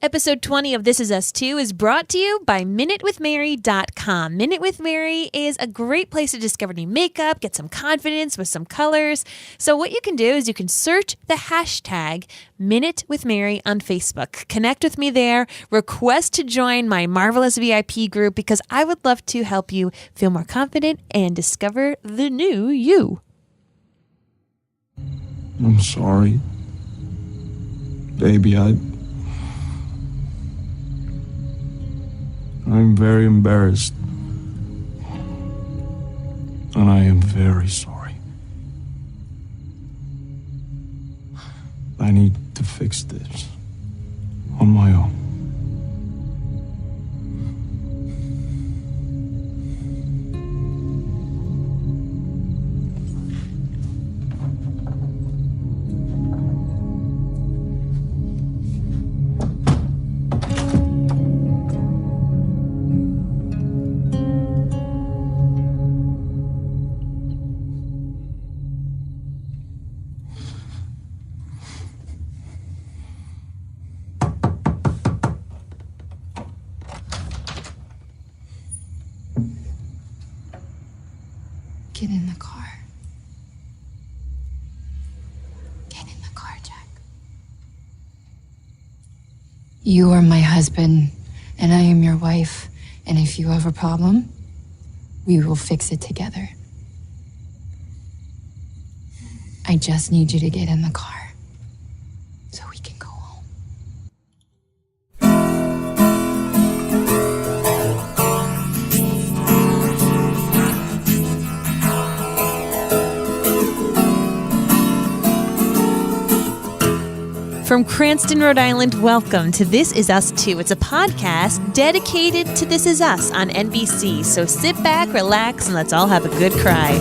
Episode 20 of This Is Us Too is brought to you by MinuteWithMary.com. Minute with Mary is a great place to discover new makeup, get some confidence with some colors. So what you can do is you can search the hashtag Minute with Mary on Facebook. Connect with me there. Request to join my marvelous VIP group because I would love to help you feel more confident and discover the new you. I'm sorry. Baby, I'm very embarrassed. And I am very sorry. I need to fix this on my own. Get in the car. Get in the car, Jack. You are my husband, and I am your wife. And if you have a problem, we will fix it together. I just need you to get in the car so we can go home. From Cranston, Rhode Island, welcome to This Is Us Too. It's a podcast dedicated to This Is Us on NBC. So sit back, relax, and let's all have a good cry.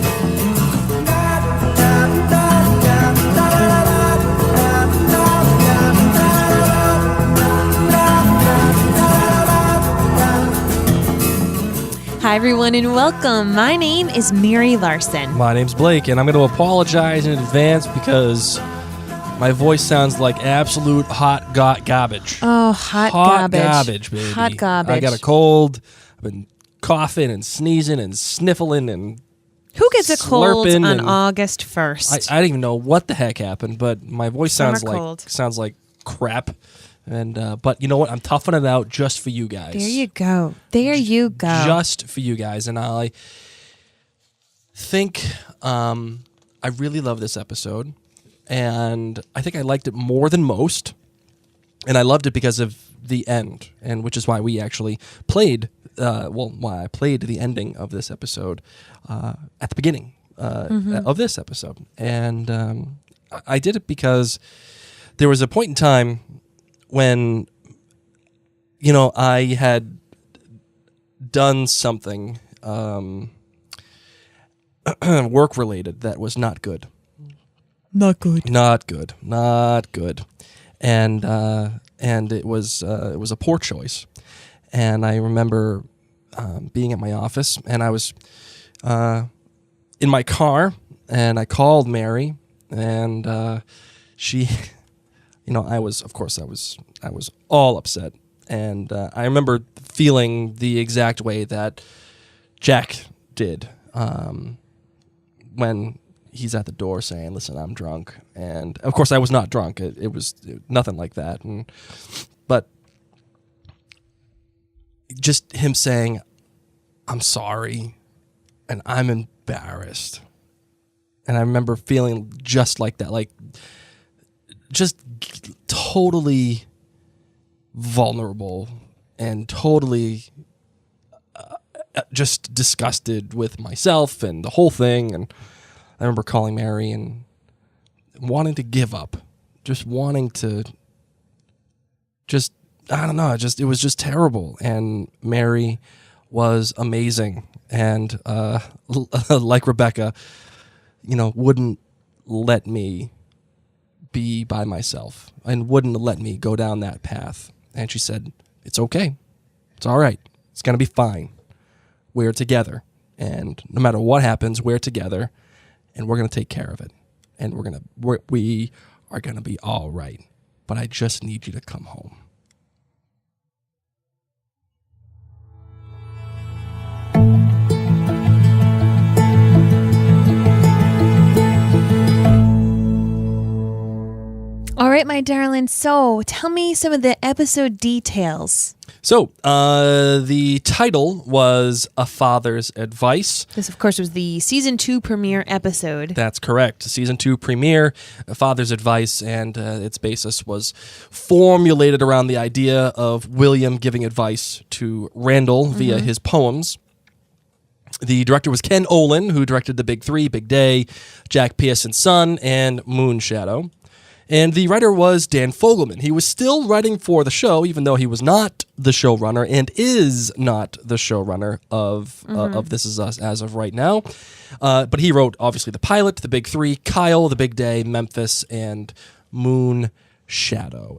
Hi, everyone, and welcome. My name is Mary Larson. My name's Blake, and I'm going to apologize in advance because my voice sounds like absolute hot garbage. Oh, hot garbage, baby. Hot garbage. I got a cold. I've been coughing and sneezing and sniffling and Who gets a cold slurping on and August 1st? I don't even know what the heck happened, but my voice Summer sounds cold. like crap. And but you know what? I'm toughing it out just for you guys. There you go. There you go. Just for you guys. And I think I really love this episode. And I think I liked it more than most. And I loved it because of the end, and which is why we actually played, why I played the ending of this episode at the beginning of this episode. And I did it because there was a point in time when, I had done something work-related that was not good. Not good. Not good. And it was a poor choice. And I remember being at my office, and I was in my car, and I called Mary, and she, I was all upset. And I remember feeling the exact way that Jack did when he's at the door saying, "Listen, I'm drunk." And of course I was not drunk. It was nothing like that. But just him saying, "I'm sorry and I'm embarrassed." And I remember feeling just like that, like just totally vulnerable and totally just disgusted with myself and the whole thing. And I remember calling Mary and wanting to give up, just wanting to I don't know, it was just terrible. And Mary was amazing. And like Rebecca, wouldn't let me be by myself and wouldn't let me go down that path. And she said, "It's okay. It's all right. It's going to be fine. We're together. And no matter what happens, we're together. And we're going to take care of it. And we are going to be all right. But I just need you to come home." right, my darling. So tell me some of the episode details. So, the title was A Father's Advice. This, of course, was the season 2 premiere episode. That's correct. Season 2 premiere, A Father's Advice, and its basis was formulated around the idea of William giving advice to Randall via his poems. The director was Ken Olin, who directed The Big Three, Big Day, Jack Pearson's Son, and Moonshadow. And the writer was Dan Fogelman. He was still writing for the show, even though he was not the showrunner and is not the showrunner of This Is Us as of right now. But he wrote, obviously, the pilot, The Big Three, Kyle, The Big Day, Memphis, and Moonshadow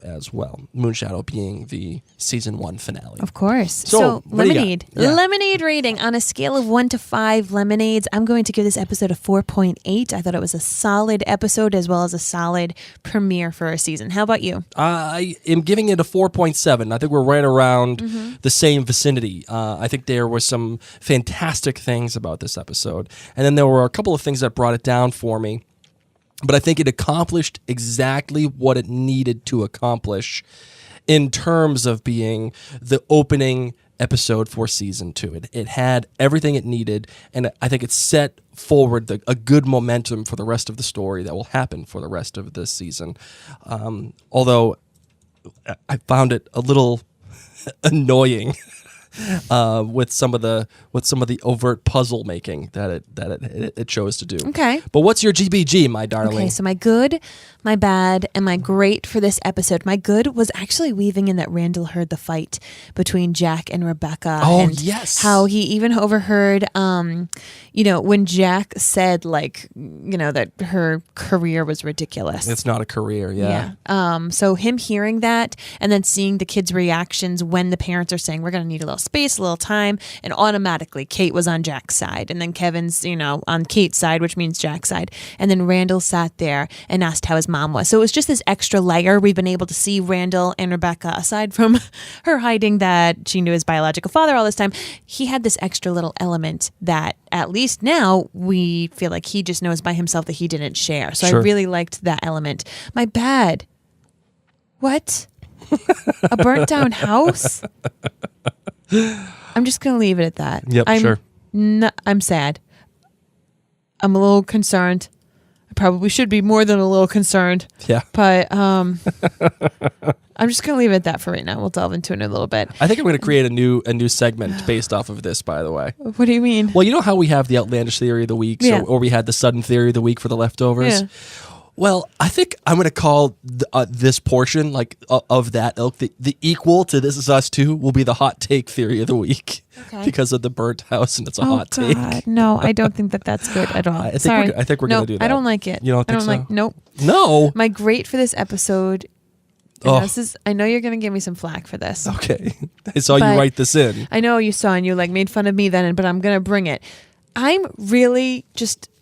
as well. Moonshadow being the season 1 finale. Of course. So what do you got? Lemonade. Yeah. Lemonade rating on a scale of 1 to 5 lemonades. I'm going to give this episode a 4.8. I thought it was a solid episode as well as a solid premiere for a season. How about you? I am giving it a 4.7. I think we're right around the same vicinity. I think there were some fantastic things about this episode. And then there were a couple of things that brought it down for me. But I think it accomplished exactly what it needed to accomplish in terms of being the opening episode for season 2. It had everything it needed, and I think it set forward a good momentum for the rest of the story that will happen for the rest of this season. Although I found it a little annoying with some of the overt puzzle making that it chose to do. Okay. But what's your GBG, my darling? Okay, so my good, my bad, and my great for this episode. My good was actually weaving in that Randall heard the fight between Jack and Rebecca. Oh, and yes. How he even overheard, when Jack said, like, that her career was ridiculous. It's not a career, yeah. So him hearing that and then seeing the kids' reactions when the parents are saying, we're going to need a little space, a little time, and automatically Kate was on Jack's side, and then Kevin's, on Kate's side, which means Jack's side, and then Randall sat there and asked how his mom was. So it was just this extra layer. We've been able to see Randall and Rebecca, aside from her hiding that she knew his biological father all this time, he had this extra little element that at least now we feel like he just knows by himself that he didn't share. So Sure. I really liked that element. My bad. What? A burnt down house? I'm just going to leave it at that. Yep, sure. I'm sad. I'm a little concerned. I probably should be more than a little concerned. Yeah. But I'm just going to leave it at that for right now. We'll delve into it in a little bit. I think I'm going to create a new segment based off of this, by the way. What do you mean? Well, you know how we have the outlandish theory of the week, Yeah. or we had the sudden theory of the week for the leftovers? Yeah. Well, I think I'm going to call this portion of that ilk, the equal to This Is Us 2 will be the hot take theory of the week. Okay. Because of the burnt house, and it's a hot take. God. No, I don't think that's good at all. I think Sorry. I think we're going to do that. I don't like it. You don't think so? Nope. No. My great for this episode. I know you're going to give me some flack for this. Okay. I saw you But write this in. I know you saw and you made fun of me then, but I'm going to bring it. I'm really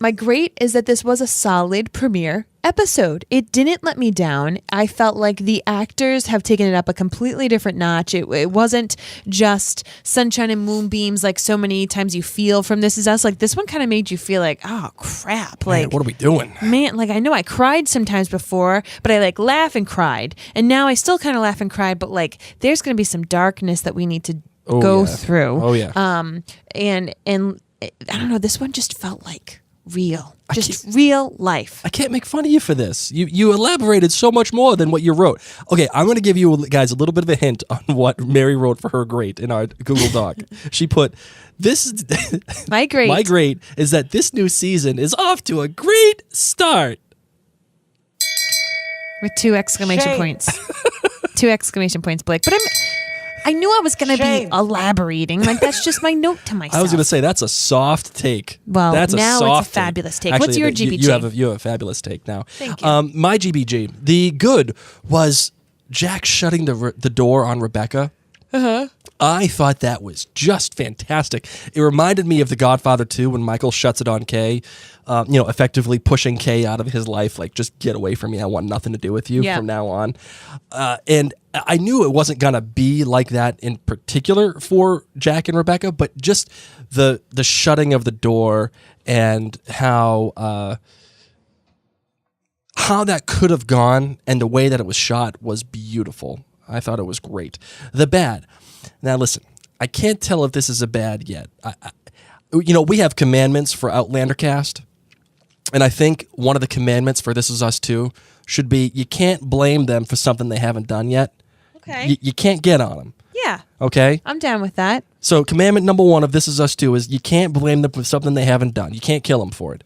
my great is that this was a solid premiere episode. It didn't let me down. I felt like the actors have taken it up a completely different notch. It wasn't just sunshine and moonbeams like so many times you feel from This Is Us. Like this one kind of made you feel like, oh crap. Man, what are we doing? Man, I know I cried sometimes before, but I laugh and cried. And now I still kind of laugh and cry, but there's going to be some darkness that we need to go through. Oh yeah. And I don't know, this one just felt like real. Real life. I can't make fun of you for this. You elaborated so much more than what you wrote. Okay, I'm going to give you guys a little bit of a hint on what Mary wrote for her great in our Google Doc. She put, this... My great. My great is that this new season is off to a great start. With 2 exclamation points. 2 exclamation points, Blake. But I knew I was going to be elaborating. That's just my note to myself. I was going to say, that's a soft take. Well, that's now soft it's a fabulous take. Actually, What's your GBG? You have a fabulous take now. Thank you. My GBG, the good was Jack shutting the door on Rebecca. Uh-huh. I thought that was just fantastic. It reminded me of The Godfather 2 when Michael shuts it on Kay, effectively pushing Kay out of his life, just get away from me. I want nothing to do with you from now on. And I knew it wasn't going to be like that in particular for Jack and Rebecca, but just the shutting of the door and how how that could have gone and the way that it was shot was beautiful. I thought it was great. The bad. Now listen, I can't tell if this is a bad yet. We have commandments for Outlander cast, and I think one of the commandments for This Is Us 2 should be you can't blame them for something they haven't done yet. Okay. You can't get on them. Yeah. Okay? I'm down with that. So commandment number 1 of This Is Us 2 is you can't blame them for something they haven't done. You can't kill them for it.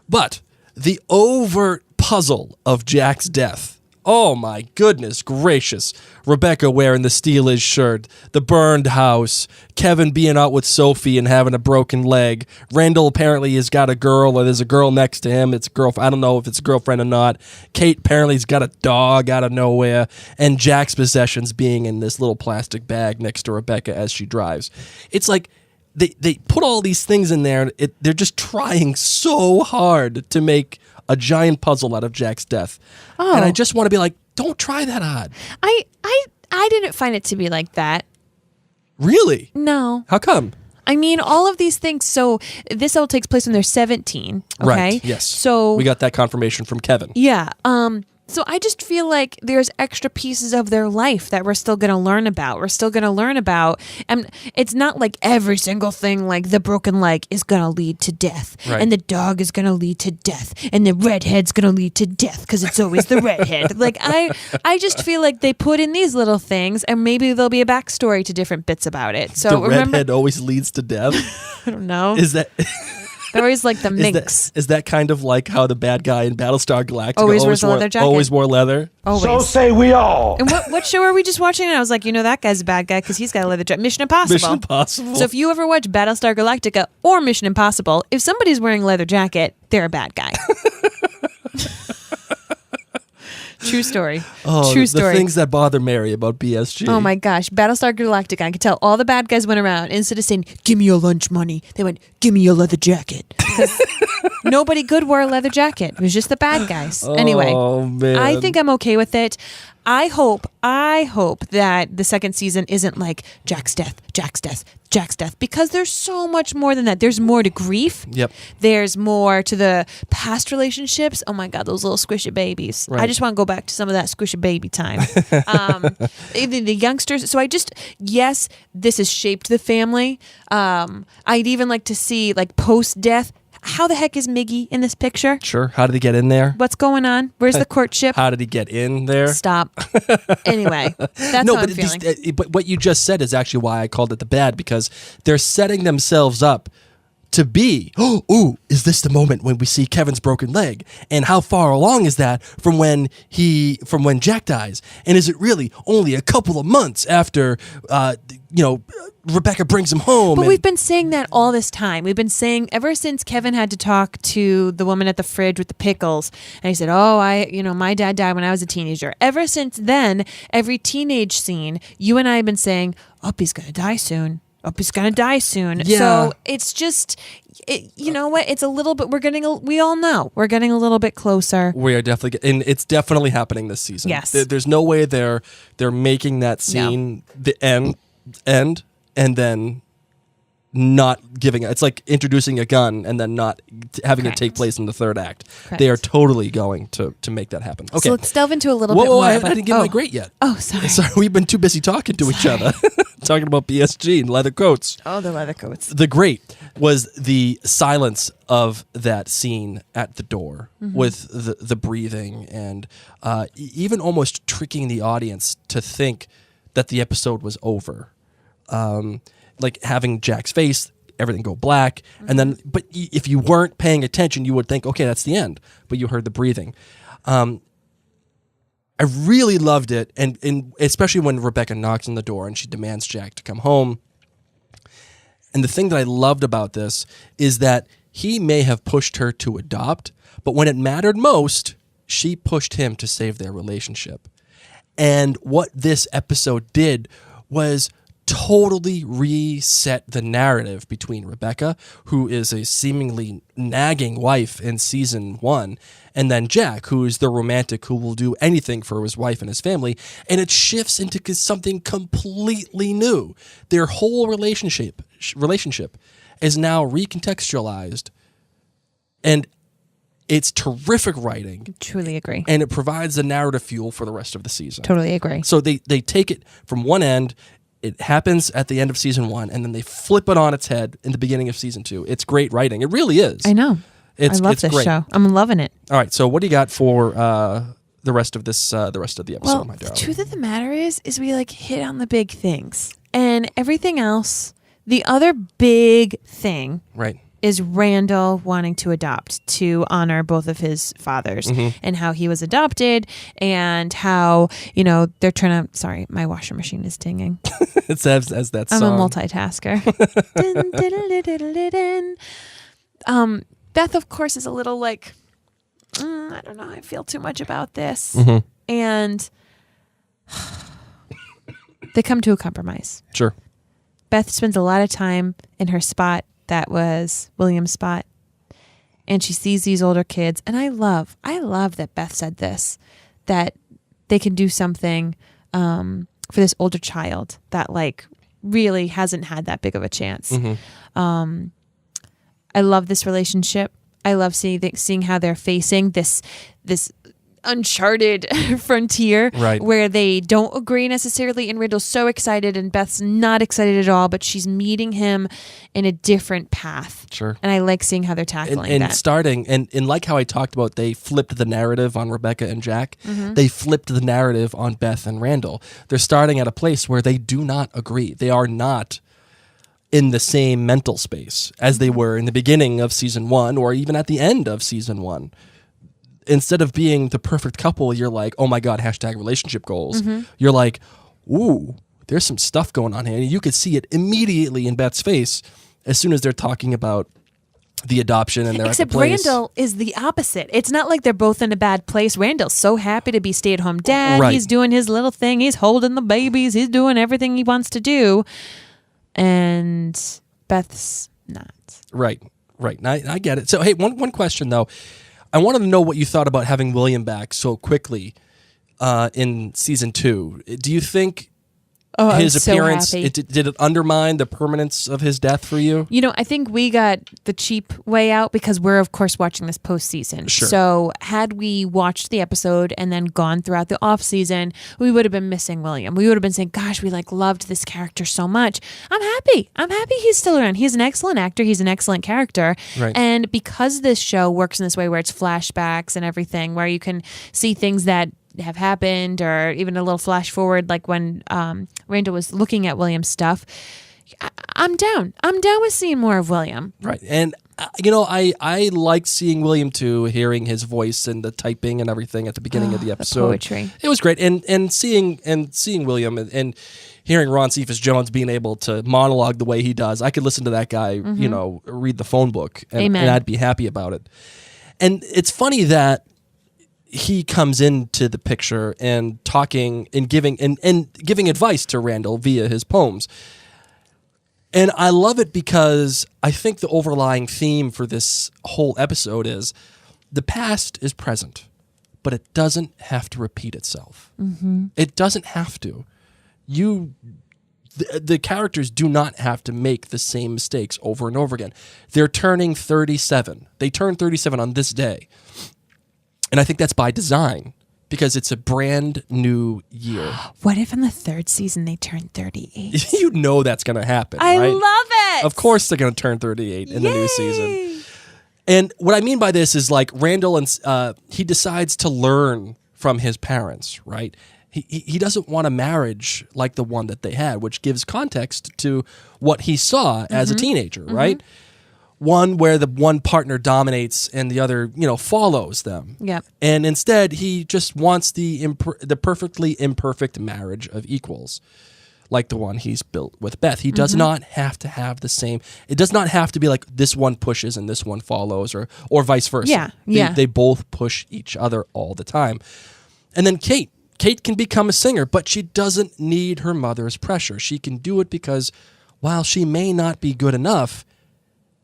But the overt puzzle of Jack's death, oh my goodness gracious. Rebecca wearing the Steelers shirt, the burned house, Kevin being out with Sophie and having a broken leg. Randall apparently has got a girl, or there's a girl next to him. It's a girlfriend. I don't know if it's a girlfriend or not. Kate apparently has got a dog out of nowhere. And Jack's possessions being in this little plastic bag next to Rebecca as she drives. It's like they put all these things in there. They're just trying so hard to make a giant puzzle out of Jack's death. Oh. And I just want to be like, don't try that hard. I didn't find it to be like that. Really? No. How come? I mean, all of these things. So this all takes place when they're 17. Okay? Right, yes. So we got that confirmation from Kevin. yeah. So I just feel like there's extra pieces of their life that we're still going to learn about. We're still going to learn about. And it's not like every single thing, like the broken leg is going to lead to death. Right. And the dog is going to lead to death. And the redhead's going to lead to death because it's always the redhead. Like I just feel like they put in these little things and maybe there'll be a backstory to different bits about it. So The remember, redhead always leads to death. I don't know. Is that They're always like the minx. is that kind of like how the bad guy in Battlestar Galactica Always wears a leather jacket. Always wore leather? Always. So say we all. And what show are we just watching? And I was like, that guy's a bad guy because he's got a leather jacket. Mission Impossible. Mission Impossible. So if you ever watch Battlestar Galactica or Mission Impossible, if somebody's wearing a leather jacket, they're a bad guy. True story. True story. The things that bother Mary about BSG. Oh my gosh. Battlestar Galactica. I could tell all the bad guys went around. Instead of saying, give me your lunch money, they went, give me your leather jacket. Nobody good wore a leather jacket. It was just the bad guys. Anyway, man. I think I'm okay with it. I hope that the second season isn't like Jack's death, because there's so much more than that. There's more to grief. Yep. There's more to the past relationships. Oh my God, those little squishy babies. Right. I just want to go back to some of that squishy baby time. The youngsters. So yes, this has shaped the family. I'd even like to see like post-death. How the heck is Miggy in this picture? Sure. How did he get in there? What's going on? Where's the courtship? How did he get in there? Stop. Anyway, that's how I'm feeling. But what you just said is actually why I called it the bad, because they're setting themselves up to be, is this the moment when we see Kevin's broken leg? And how far along is that from when Jack dies? And is it really only a couple of months after, Rebecca brings him home? But we've been saying that all this time. We've been saying ever since Kevin had to talk to the woman at the fridge with the pickles, and he said, my dad died when I was a teenager. Ever since then, every teenage scene, you and I have been saying, he's going to die soon. He's going to die soon. Yeah. So it's just, you know what? It's a little bit, we all know, we're getting a little bit closer. We are definitely, and it's definitely happening this season. Yes. There's no way they're making that scene the end, and then not giving it. It's like introducing a gun and then not having it take place in the third act. Correct. They are totally going to make that happen. Okay. So let's delve into a little bit more. I didn't give my grade yet. Oh, sorry. Sorry, we've been too busy talking to each other, talking about BSG and leather coats. Oh, the leather coats. The great was the silence of that scene at the door with the breathing and even almost tricking the audience to think that the episode was over. Like having Jack's face, everything go black, and then, but if you weren't paying attention, you would think, okay, that's the end. But you heard the breathing. I really loved it, and especially when Rebecca knocks on the door and she demands Jack to come home. And the thing that I loved about this is that he may have pushed her to adopt, but when it mattered most, she pushed him to save their relationship. And what this episode did was totally reset the narrative between Rebecca, who is a seemingly nagging wife in season 1, and then Jack, who is the romantic who will do anything for his wife and his family, and it shifts into something completely new. Their whole relationship is now recontextualized, and It's terrific writing, Truly agree. and it provides the narrative fuel for the rest of the season. Totally agree. So they take it from one end. It happens at the end of season 1, and then they flip it on its head in the beginning of season 2. It's great writing. It really is. I know. I love it's this great. show. I'm loving it. All right. So what do you got for the rest of this? The rest of the episode, Well, my the darling. truth of the matter is we like hit on the big things, and everything else. The other big thing Right. is Randall wanting to adopt to honor both of his fathers and how he was adopted and how, they're trying to, sorry, my washer machine is dinging. It says as that I'm song. a multitasker. Dun, dun, dun, dun, dun, dun. Beth, of course, is a little like, I don't know, I feel too much about this. And they come to a compromise. Sure. Beth spends a lot of time in her spot that was William's spot, and she sees these older kids. And I love that Beth said this, that they can do something for this older child that like really hasn't had that big of a chance. I love this relationship. I love seeing how they're facing this uncharted frontier, Right. where they don't agree necessarily, and Randall's so excited and Beth's not excited at all, but she's meeting him in a different path. Sure. And I like seeing how they're tackling And that. starting, and like how I talked about, they flipped the narrative on Rebecca and Jack. They flipped the narrative on Beth and Randall. They're starting at a place where they do not agree. They are not in the same mental space as they were in the beginning of season 1 or even at the end of season 1. Instead of being the perfect couple, you're like, oh my God, #relationship goals. You're like, ooh, there's some stuff going on here. And you could see it immediately in Beth's face as soon as they're talking about the adoption and they're Except at the place. Randall is the opposite. It's not like they're both in a bad place. Randall's so happy to be stay-at-home dad. Right. He's doing his little thing. He's holding the babies. He's doing everything he wants to do. And Beth's not. Right. Now, I get it. So, hey, one question, though. I wanted to know what you thought about having William back so quickly in season 2. Do you think his I'm so appearance, happy. did it undermine the permanence of his death for you? I think we got the cheap way out because we're, of course, watching this postseason. Sure. So had we watched the episode and then gone throughout the off season, we would have been missing William. We would have been saying, gosh, we loved this character so much. I'm happy he's still around. He's an excellent actor. He's an excellent character. Right. And because this show works in this way where it's flashbacks and everything, where you can see things that have happened, or even a little flash forward, like when Randall was looking at William's stuff. I'm down with seeing more of William. Right. And, I liked seeing William too, hearing his voice and the typing and everything at the beginning of the episode. The poetry. It was great. And seeing William and hearing Ron Cephas Jones being able to monologue the way he does, I could listen to that guy, read the phone book and I'd be happy about it. And it's funny that he comes into the picture and talking and giving advice to Randall via his poems. And I love it because I think the overlying theme for this whole episode is the past is present, but it doesn't have to repeat itself. It doesn't have to. The characters do not have to make the same mistakes over and over again. They're turning 37. They turn 37 on this day. And I think that's by design because it's a brand new year. What if in the 3rd season they turn 38? You know that's going to happen, I right? love it. Of course they're going to turn 38 in the new season. And what I mean by this is like Randall, he decides to learn from his parents, right? He doesn't want a marriage like the one that they had, which gives context to what he saw as a teenager, right? One where the one partner dominates and the other, follows them. Yep. And instead, he just wants the perfectly imperfect marriage of equals, like the one he's built with Beth. He does not have to have the same. It does not have to be like this one pushes and this one follows, or vice versa. Yeah. They both push each other all the time. And then Kate can become a singer, but she doesn't need her mother's pressure. She can do it because while she may not be good enough,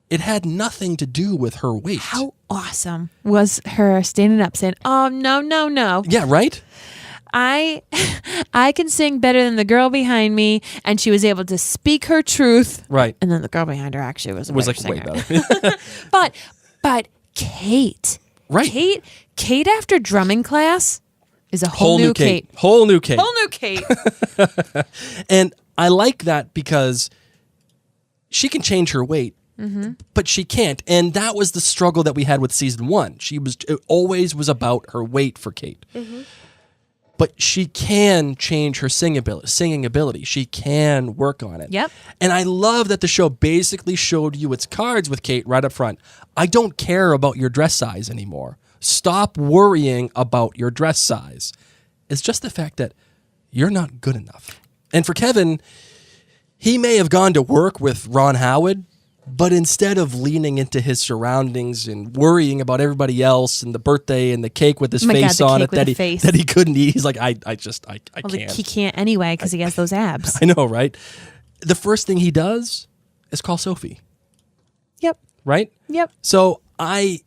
it had nothing to do with her weight. How awesome was her standing up saying, "Oh, no. Yeah, right? I can sing better than the girl behind me," and she was able to speak her truth. Right. And then the girl behind her actually was a Was better like singer. way better. But Kate Right. Kate after drumming class is a whole new Kate. Whole new Kate. Whole new Kate. And I like that because she can change her weight, but she can't. And that was the struggle that we had with season 1. It always was about her weight for Kate. But she can change her singing ability. She can work on it. Yep. And I love that the show basically showed you its cards with Kate right up front. I don't care about your dress size anymore. Stop worrying about your dress size. It's just the fact that you're not good enough. And for Kevin, he may have gone to work with Ron Howard, but instead of leaning into his surroundings and worrying about everybody else and the birthday and the cake with his face on it that he couldn't eat, he's like, I can't. He can't anyway because he has those abs. I know, right? The first thing he does is call Sophie. Yep. Right? Yep. So and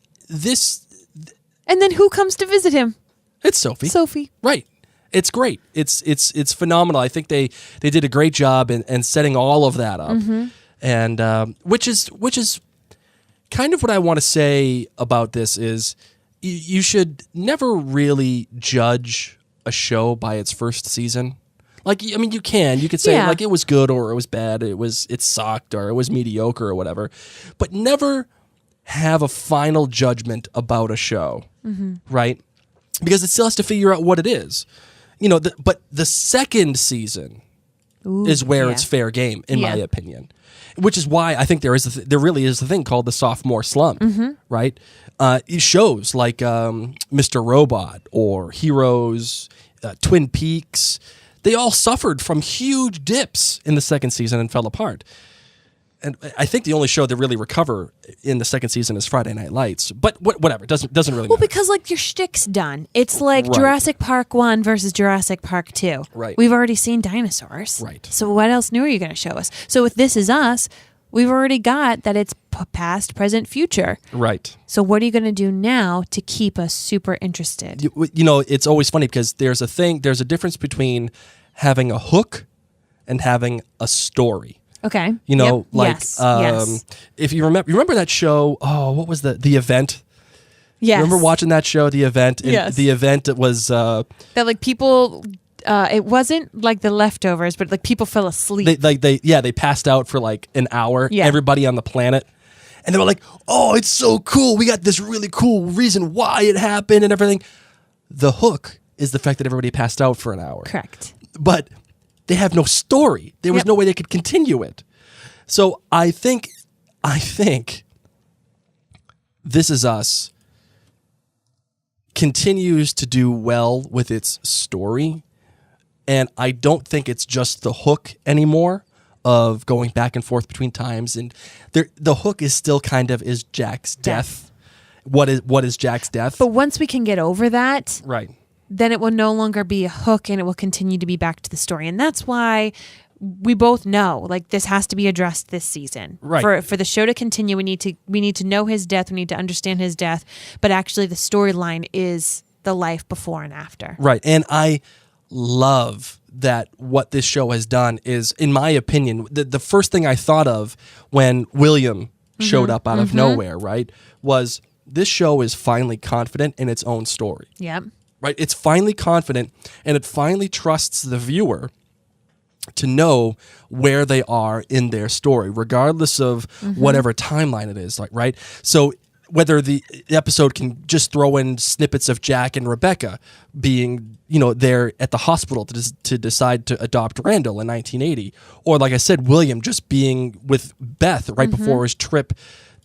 then who comes to visit him? It's Sophie. Sophie. Right. It's great. It's phenomenal. I think they did a great job in setting all of that up. And which is kind of what I want to say about this is you should never really judge a show by its first season. Like, I mean, you could say like it was good or it was bad, it sucked or it was mediocre or whatever, but never have a final judgment about a show, right? Because it still has to figure out what it is, but the second season is where it's fair game, in my opinion. Which is why I think there really is a thing called the sophomore slump, right? Shows like Mr. Robot or Heroes, Twin Peaks, they all suffered from huge dips in the second season and fell apart. And I think the only show that really recover in the second season is Friday Night Lights. But whatever, it doesn't really matter. Well, because like your shtick's done. It's like Jurassic Park 1 versus Jurassic Park 2. Right. We've already seen dinosaurs. Right. So what else new are you going to show us? So with This Is Us, we've already got that it's past, present, future. Right. So what are you going to do now to keep us super interested? It's always funny because there's a difference between having a hook and having a story. Okay. Yes. If you remember that show, what was the Event? Yes. Remember watching that show, The Event? And yes. The Event, it was... that like people... it wasn't like The Leftovers, but like people fell asleep. They passed out for like an hour, everybody on the planet. And they were like, oh, it's so cool. We got this really cool reason why it happened and everything. The hook is the fact that everybody passed out for an hour. Correct. But... they have no story. There was no way they could continue it. So I think This Is Us continues to do well with its story. And I don't think it's just the hook anymore of going back and forth between times. And the hook is still kind of is Jack's death. What is Jack's death? But once we can get over that... right. then it will no longer be a hook and it will continue to be back to the story. And that's why we both know, like, this has to be addressed this season. Right. For the show to continue, we need to know his death, we need to understand his death, but actually the storyline is the life before and after. Right. And I love that what this show has done is, in my opinion, the first thing I thought of when William showed up out of nowhere, right, was this show is finally confident in its own story. Yep. Right? It's finally confident and it finally trusts the viewer to know where they are in their story, regardless of whatever timeline it is. Like, right? So whether the episode can just throw in snippets of Jack and Rebecca being, there at the hospital to decide to adopt Randall in 1980, or like I said, William just being with Beth right before his trip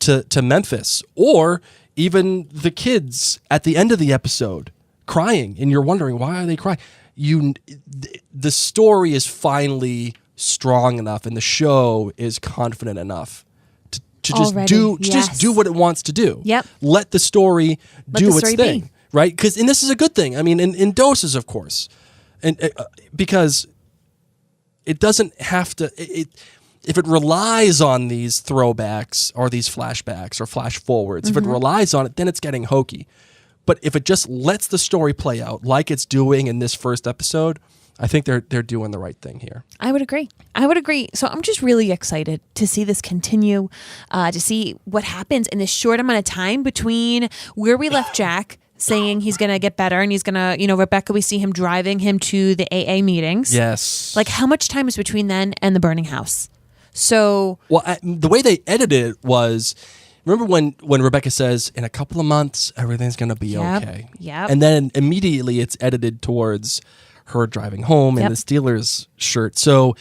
to Memphis, or even the kids at the end of the episode crying, and you're wondering, why are they crying? The story is finally strong enough, and the show is confident enough to just just do what it wants to do. Yep. Let the story do its thing, be. right? And this is a good thing. I mean, in doses, of course, and because it doesn't have to. If it relies on these throwbacks or these flashbacks or flash forwards, if it relies on it, then it's getting hokey. But if it just lets the story play out like it's doing in this first episode, I think they're doing the right thing here. I would agree. So I'm just really excited to see this continue, to see what happens in this short amount of time between where we left Jack saying he's going to get better and he's going to, Rebecca, we see him driving him to the AA meetings. Yes. Like how much time is between then and the burning house? So. Well, the way they edited it was, remember when Rebecca says, in a couple of months, everything's going to be okay. Yep. And then immediately it's edited towards her driving home in the Steelers shirt. So,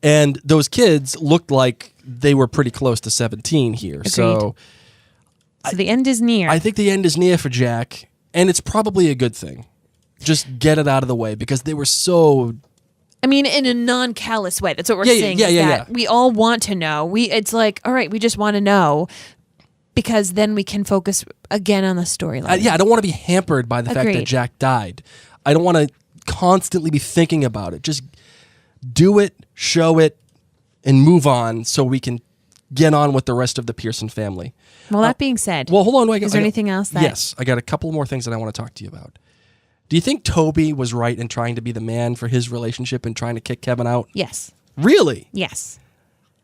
and those kids looked like they were pretty close to 17 here. Agreed. So the end is near. I think the end is near for Jack, and it's probably a good thing. Just get it out of the way because they were so... I mean, in a non-callous way. That's what we're saying. Yeah. We all want to know. It's like, all right, we just want to know because then we can focus again on the storyline. I don't want to be hampered by the fact that Jack died. I don't want to constantly be thinking about it. Just do it, show it, and move on so we can get on with the rest of the Pearson family. Well, that being said, hold on. Is there anything else? Yes, I got a couple more things that I want to talk to you about. Do you think Toby was right in trying to be the man for his relationship and trying to kick Kevin out? Yes. Really? Yes.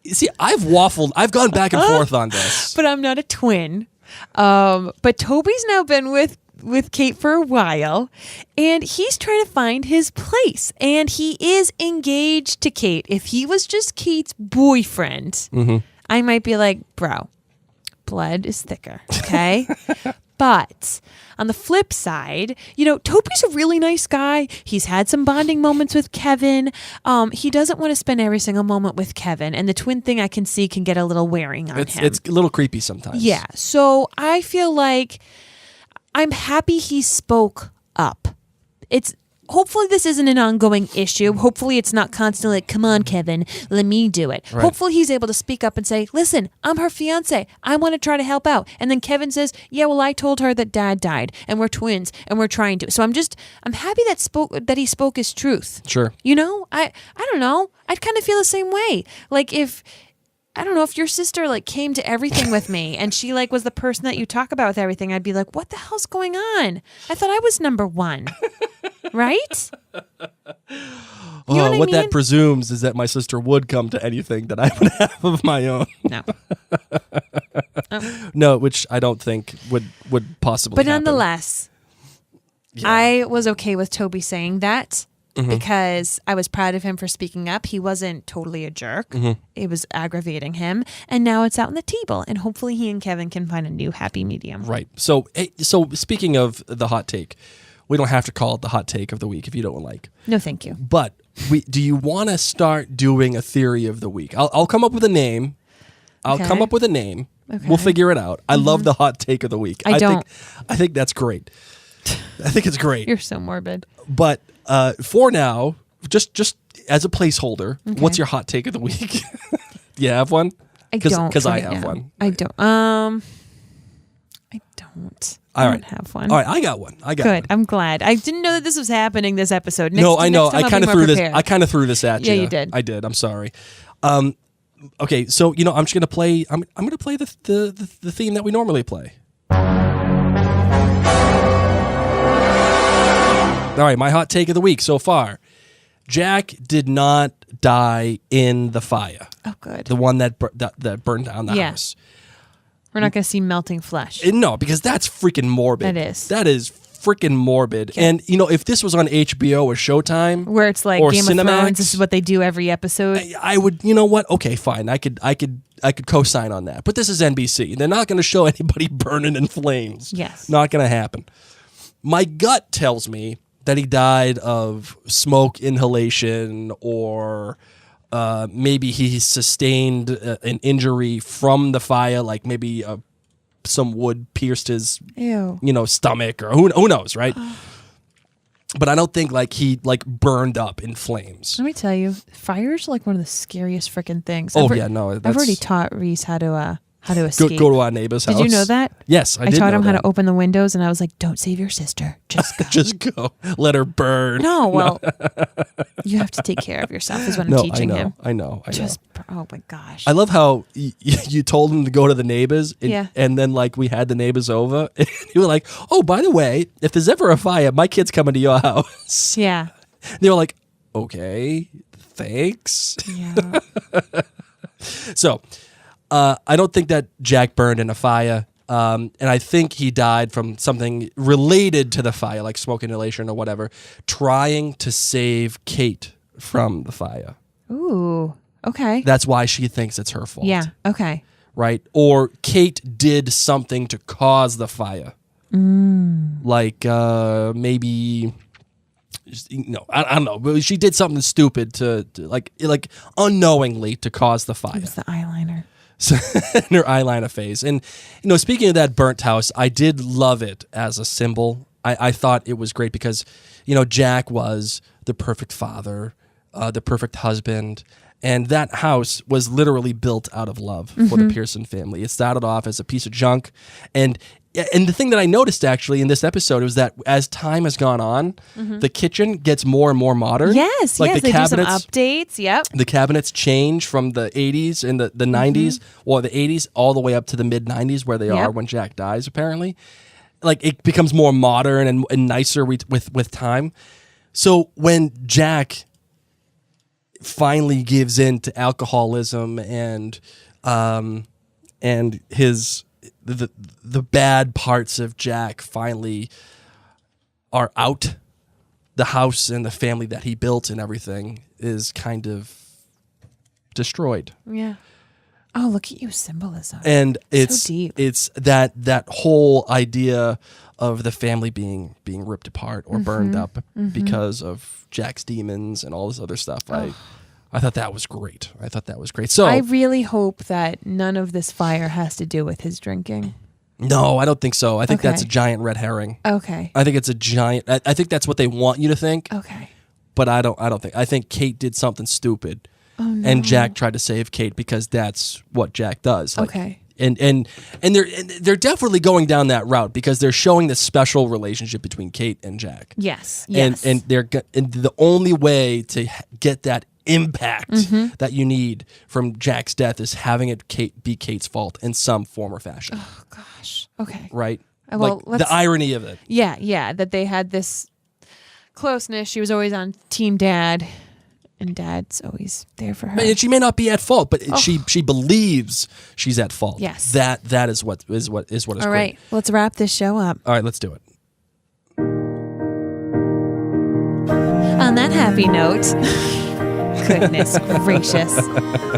See, I've waffled. I've gone back and forth on this. But I'm not a twin. But Toby's now been with Kate for a while, and he's trying to find his place. And he is engaged to Kate. If he was just Kate's boyfriend, I might be like, bro, blood is thicker, okay? But on the flip side, Toby's a really nice guy. He's had some bonding moments with Kevin. He doesn't want to spend every single moment with Kevin. And the twin thing I can see can get a little wearing on him. It's a little creepy sometimes. Yeah. So I feel like I'm happy he spoke up. Hopefully this isn't an ongoing issue. Hopefully it's not constantly like, come on, Kevin, let me do it. Right. Hopefully he's able to speak up and say, listen, I'm her fiance. I want to try to help out. And then Kevin says, yeah, well, I told her that Dad died and we're twins and we're trying to. So I'm happy that he spoke his truth. Sure. I don't know. I'd kind of feel the same way. Like if your sister like came to everything with me and she like was the person that you talk about with everything, I'd be like, what the hell's going on? I thought I was number one. Right? What that presumes is that my sister would come to anything that I would have of my own. No. No, which I don't think would possibly But happen. nonetheless, I was okay with Toby saying that because I was proud of him for speaking up. He wasn't totally a jerk. It was aggravating him. And now it's out on the table. And hopefully he and Kevin can find a new happy medium. Right. So speaking of the hot take, we don't have to call it the hot take of the week if you don't like. No, thank you. But do you want to start doing a theory of the week? I'll come up with a name. Come up with a name. Okay. We'll figure it out. I love the hot take of the week. I don't. I think that's great. I think it's great. You're so morbid. But for now, just as a placeholder, what's your hot take of the week? Do you have one? I don't. Because I right have now. one. I don't. I don't. All I right. don't have one. All right, I got one. Good. I'm glad. I didn't know that this was happening this episode. No, I know. Next time I kind of I'll be more threw this. prepared. I kind of threw this at you. Yeah, you did. I did. I'm sorry. Okay, so I'm just gonna play. I'm gonna play the theme that we normally play. All right, my hot take of the week so far: Jack did not die in the fire. Oh, good. The one that burned down the house. We're not going to see melting flesh. No, because that's freaking morbid. That is. That is freaking morbid. Okay. And if this was on HBO or Showtime, Where it's like or Game Cinemax, of Thrones, this is what they do every episode. I would. You know what? Okay, fine. I could co-sign on that. But this is NBC. They're not going to show anybody burning in flames. Yes. Not going to happen. My gut tells me that he died of smoke inhalation or maybe he sustained an injury from the fire, like maybe some wood pierced his stomach or who knows, right? But I don't think he burned up in flames. Let me tell you, fire's like one of the scariest freaking things. Oh, I've already taught Reese how to escape. Go to our neighbor's house. Did you know that? Yes, I did. I taught him know how that. to open the windows, and I was like, "Don't save your sister, just go." Just go. Let her burn. No, well, you have to take care of yourself. Is what I'm teaching him. I know. Oh my gosh. I love how you told him to go to the neighbors, and then we had the neighbors over, and you were like, "Oh, by the way, if there's ever a fire, my kid's coming to your house." Yeah. And they were like, okay, thanks. Yeah. So, I don't think that Jack burned in a fire. And I think he died from something related to the fire, like smoke inhalation or whatever, trying to save Kate from the fire. Ooh. Okay. That's why she thinks it's her fault. Yeah. Okay. Right? Or Kate did something to cause the fire. Like maybe, I don't know. But she did something stupid to like unknowingly to cause the fire. It was the eyeliner. So, in her eyeliner phase. And, speaking of that burnt house, I did love it as a symbol. I thought it was great because, Jack was the perfect father, the perfect husband. And that house was literally built out of love for the Pearson family. It started off as a piece of junk. And the thing that I noticed actually in this episode was that as time has gone on, the kitchen gets more and more modern. Yes, like yes, the they do some cabinets, updates. Yep. the cabinets change from the 80s and the 90s, or the 80s all the way up to the mid 90s where they are when Jack dies, apparently. Like it becomes more modern and nicer with time. So when Jack finally gives in to alcoholism and his the bad parts of Jack finally are out, the house and the family that he built and everything is kind of destroyed. Yeah. Oh, look at you, symbolism. And it's so deep. it's that whole idea of the family being ripped apart or burned up because of Jack's demons and all this other stuff. I thought that was great. So I really hope that none of this fire has to do with his drinking. no, I don't think so. I think Okay. that's a giant red herring. Okay. I think it's a giant. I think that's what they want you to think. Okay. But I don't think. I think Kate did something stupid, and Jack tried to save Kate because that's what Jack does. Like, Okay. And they're definitely going down that route because they're showing this special relationship between Kate and Jack. Yes. Yes. And the only way to get that impact that you need from Jack's death is having it be Kate's fault in some form or fashion. Oh gosh. Okay. Right? Well, like the irony of it. Yeah. Yeah. That they had this closeness. She was always on Team Dad, and Dad's always there for her. And she may not be at fault, but she believes she's at fault. Yes. That is what is All great. right. Let's wrap this show up. All right, let's do it. On that happy note, goodness gracious.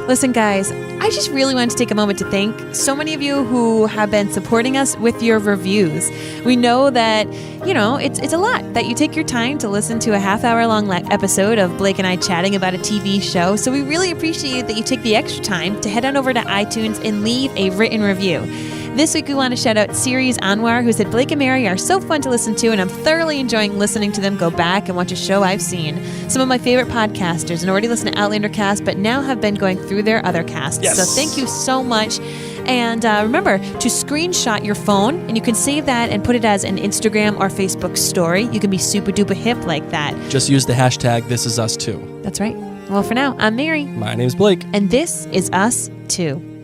Listen, guys, I just really wanted to take a moment to thank so many of you who have been supporting us with your reviews. We know that, it's a lot that you take your time to listen to a half-hour-long episode of Blake and I chatting about a TV show. So we really appreciate that you take the extra time to head on over to iTunes and leave a written review. This week, we want to shout out Series Anwar, who said, Blake and Mary are so fun to listen to, and I'm thoroughly enjoying listening to them go back and watch a show I've seen. Some of my favorite podcasters, and already listened to Outlander cast, but now have been going through their other casts. Yes. So thank you so much. And remember to screenshot your phone, and you can save that and put it as an Instagram or Facebook story. You can be super duper hip like that. Just use the hashtag #ThisIsUs2. That's right. Well, for now, I'm Mary. My name's Blake. And this is Us Too.